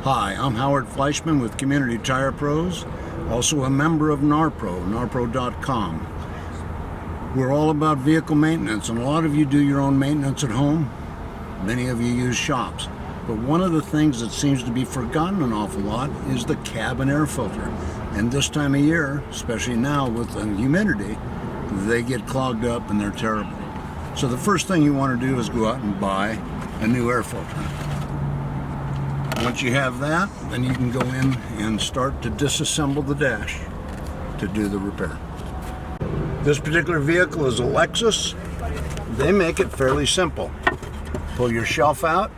Hi, I'm Howard Fleischmann with Community Tire Pros, also a member of NARPRO, NARPRO.com. We're all about vehicle maintenance, and a lot of you do your own maintenance at home. Many of you use shops. But one of the things that seems to be forgotten an awful lot is the cabin air filter. And this time of year, especially now with the humidity, they get clogged up and they're terrible. So the first thing you want to do is go out and buy a new air filter. Once you have that, then you can go in and start to disassemble the dash to do the repair. This particular vehicle is a Lexus. They make it fairly simple. Pull your shelf out,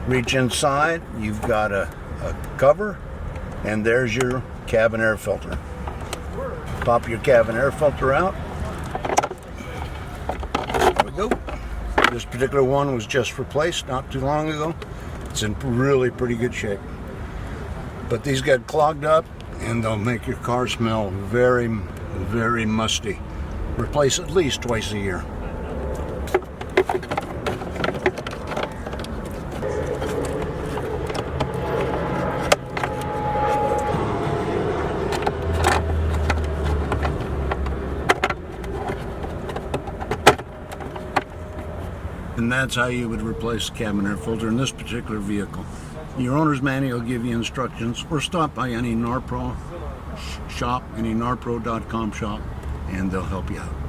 reach inside, you've got a cover, and there's your cabin air filter. Pop your cabin air filter out. There we go. This particular one was just replaced not too long ago. It's in really pretty good shape. But these got clogged up and they'll make your car smell very, very musty. Replace at least twice a year. And that's how you would replace the cabin air filter in this particular vehicle. Your owner's manual will give you instructions, or stop by any NARPRO shop, any NARPRO.com shop, and they'll help you out.